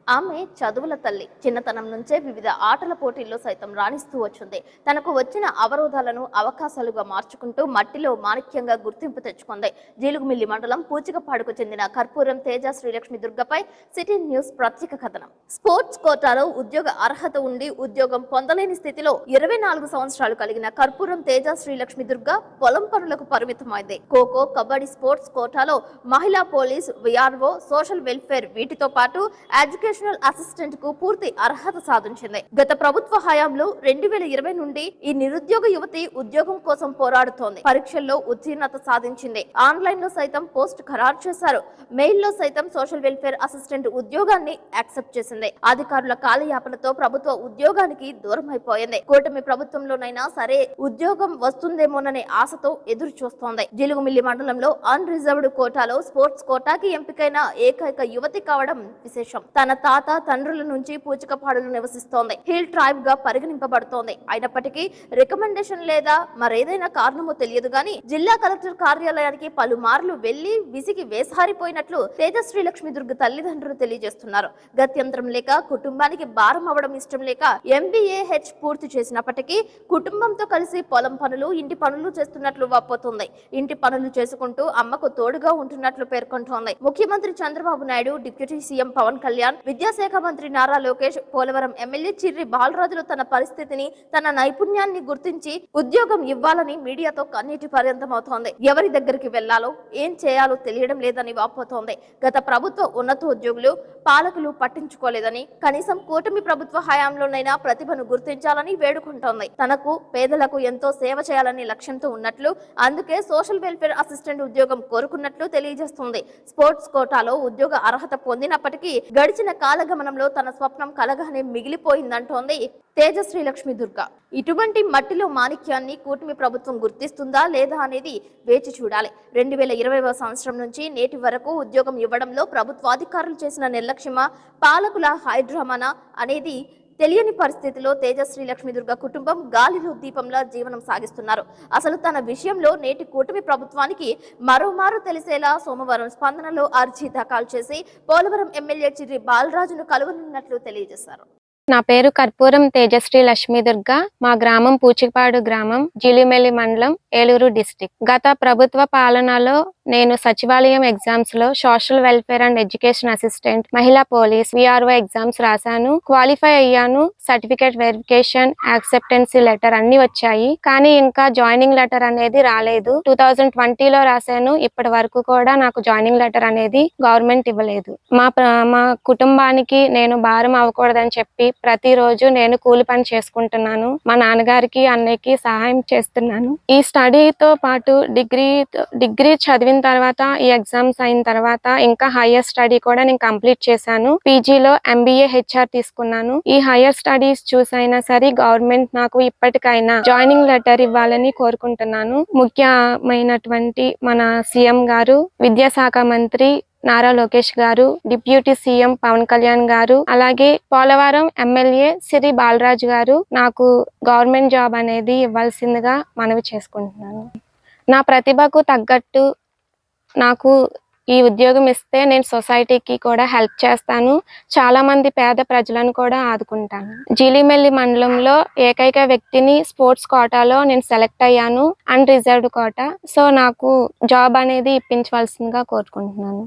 ఆమె చదువుల తల్లి. చిన్నతనం నుంచే వివిధ ఆటల పోటీల్లో సైతం రాణిస్తూ వచ్చింది. తనకు వచ్చిన అవరోధాలను అవకాశాలుగా మార్చుకుంటూ మట్టిలో మాణిక్యంగా గుర్తింపు తెచ్చుకుంది. జీలుగుమిల్లి మండలం పూచికపాడుకు చెందిన కర్పూరం తేజ శ్రీలక్ష్మి దుర్గపై సిటీ న్యూస్ ప్రత్యేక కథనం. స్పోర్ట్స్ కోటాలో ఉద్యోగ అర్హత ఉండి ఉద్యోగం పొందలేని స్థితిలో 24 సంవత్సరాలు కలిగిన కర్పూరం తేజ శ్రీలక్ష్మి దుర్గ పొలం పనులకు పరిమితమైంది. ఖోఖో, కబడ్డీ స్పోర్ట్స్ కోటాలో మహిళా పోలీస్, విఆర్ఓ, సోషల్ వెల్ఫేర్ వీటితో పాటు ఎడ్యుకేషనల్ అసిస్టెంట్ కు పూర్తి అర్హత సాధించింది. గత ప్రభుత్వ హయాంలో 2020 నుండి ఈ నిరుద్యోగ యువతి ఉద్యోగం కోసం పోరాడుతోంది. పరీక్షల్లో ఉత్తీర్ణత సాధించింది. ఆన్లైన్ లో సైతం పోస్ట్ ఖరారు చేశారు. మెయిల్ లో సైతం సోషల్ వెల్ఫేర్ అసిస్టెంట్ ఉద్యోగాన్ని యాక్సెప్ట్ చేసింది. అధికారుల కాలయాపనతో ప్రభుత్వ ఉద్యోగానికి దూరం అయిపోయింది. కూటమి ప్రభుత్వంలోనైనా సరే ఉద్యోగం వస్తుందేమోననే ఆశతో ఎదురు చూస్తోంది. జీలుగుమిల్లి మండలంలో అన్ రిజర్వ్డ్ కోటాలో స్పోర్ట్స్ కోటాకి ఎంపికైన ఏకైక యువతి కావడం విశేషం. తన తాత తండ్రుల నుంచి పూచికపాడులో నివసిస్తోంది. హిల్ ట్రైబ్ గా పరిగణింపబడుతోంది. అయినప్పటికీ రికమెండేషన్ లేదా మరేదైనా కారణమో తెలియదు గాని జిల్లా కలెక్టర్ కార్యాలయానికి పలుమార్లు వెళ్లి విసిగి వేసారిపోయినట్లు తేజశ్రీ లక్ష్మి దుర్గ తల్లిదండ్రులు తెలియజేస్తున్నారు. గత్యంతరం లేక కుటుంబానికి భారం అవ్వడం ఇష్టం లేక MBA పూర్తి చేసినప్పటికీ కుటుంబంతో కలిసి పొలం పనులు, ఇంటి పనులు చేస్తున్నట్లు వాపోతుంది. ఇంటి పనులు చేసుకుంటూ అమ్మకు తోడుగా ఉంటున్నట్లు పేర్కొంటోంది. ముఖ్యమంత్రి చంద్రబాబు నాయుడు, డిప్యూటీ సీఎం పవన్ కళ్యాణ్, విద్యాశాఖ మంత్రి నారా లోకేష్, పోలవరం ఎమ్మెల్యే చిర్రి బాలరాజులు తన పరిస్థితిని, తన నైపుణ్యాన్ని గుర్తించి ఉద్యోగం ఇవ్వాలని మీడియాతో కన్నీటి పర్యంతమవుతోంది. ఎవరి దగ్గరికి వెళ్లాలో, ఏం చేయాలో తెలియడం లేదని వాపోతోంది. గత ప్రభుత్వ ఉన్నతోద్యోగులు, పాలకులు పట్టించుకోలేదని, కనీసం కూటమి ప్రభుత్వ హయాంలోనైనా ప్రతిభను గుర్తించాలని వేడుకుంటోంది. తనకు, పేదలకు ఎంతో సేవ చేయాలని లక్ష్యంతో ఉన్నట్లు, అందుకే సోషల్ వెల్ఫేర్ అసిస్టెంట్ ఉద్యోగం కోరుకున్నట్లు తెలియజేస్తుంది. స్పోర్ట్స్ కోటాలో ఉద్యోగ అర్హత పొందినప్పటికీ గడిచిన కాలగమనంలో తన స్వప్నం కలగానే మిగిలిపోయిందంటోంది తేజశ్రీ లక్ష్మి దుర్గ. ఇటువంటి మట్టిలో మాణిక్యాన్ని కూటమి ప్రభుత్వం గుర్తిస్తుందా లేదా అనేది వేచి చూడాలి. 2020వ సంవత్సరం నుంచి నేటి వరకు ఉద్యోగం ఇవ్వడంలో ప్రభుత్వాధికారులు చేసిన నిర్లక్ష్యమా, పాలకుల హైడ్రామానా అనేది తెలియని పరిస్థితిలో తేజశ్రీ లక్ష్మి దుర్గ కుటుంబం గాలిలో దీపంలా జీవనం సాగిస్తున్నారు. అసలు తన విషయంలో నేటి కూటమి ప్రభుత్వానికి మరోమారు తెలిసేలా సోమవారం స్పందనలో అర్జీ దాఖలు చేసి పోలవరం ఎమ్మెల్యే చిర్రి బాలరాజును కలువనున్నట్లు తెలియజేశారు. నా పేరు కర్పూరం తేజశ్రీ లక్ష్మీ దుర్గ. మా గ్రామం పూచికపాడు గ్రామం, జీలిమెల్లి మండలం, ఏలూరు డిస్టిక్. గత ప్రభుత్వ పాలనలో నేను సచివాలయం ఎగ్జామ్స్ లో social welfare and education assistant, మహిళా పోలీస్, విఆర్ఓ ఎగ్జామ్స్ రాశాను. క్వాలిఫై అయ్యాను. సర్టిఫికేట్ వెరిఫికేషన్, యాక్సెప్టెన్సీ లెటర్ అన్ని వచ్చాయి. కానీ ఇంకా జాయినింగ్ లెటర్ అనేది రాలేదు. 2020లో రాశాను. ఇప్పటి వరకు కూడా నాకు జాయినింగ్ లెటర్ అనేది గవర్నమెంట్ ఇవ్వలేదు. మా కుటుంబానికి నేను భారం అవ్వకూడదని చెప్పి ప్రతిరోజు నేను కూలి పని చేసుకుంటున్నాను. మా నాన్నగారికి, అన్నయ్యకి సహాయం చేస్తున్నాను. ఈ స్టడీతో పాటు డిగ్రీ చదివిన తర్వాత, ఈ ఎగ్జామ్స్ అయిన తర్వాత ఇంకా హైయర్ స్టడీ కూడా నేను కంప్లీట్ చేశాను. పీజీలో MBA HR తీసుకున్నాను. ఈ హైయర్ స్టడీస్ చూసైనా సరే గవర్నమెంట్ నాకు ఇప్పటికైనా జాయినింగ్ లెటర్ ఇవ్వాలని కోరుకుంటున్నాను. ముఖ్యమైనటువంటి మన సీఎం గారు, విద్యాశాఖ మంత్రి నారా లోకేష్ గారు, డిప్యూటీ సీఎం పవన్ కళ్యాణ్ గారు, అలాగే పోలవరం ఎమ్మెల్యే సిరి బాలరాజు గారు నాకు గవర్నమెంట్ జాబ్ అనేది ఇవ్వాల్సిందిగా మనవి చేసుకుంటున్నాను. నా ప్రతిభకు తగ్గట్టు నాకు ఈ ఉద్యోగం ఇస్తే నేను సొసైటీకి కూడా హెల్ప్ చేస్తాను. చాలా మంది పేద ప్రజలను కూడా ఆదుకుంటాను. జీలిమెల్లి మండలంలో ఏకైక వ్యక్తిని స్పోర్ట్స్ కోటాలో నేను సెలెక్ట్ అయ్యాను, అన్ రిజర్వ్డ్ కోటా. సో నాకు జాబ్ అనేది ఇప్పించవలసిందిగా కోరుకుంటున్నాను.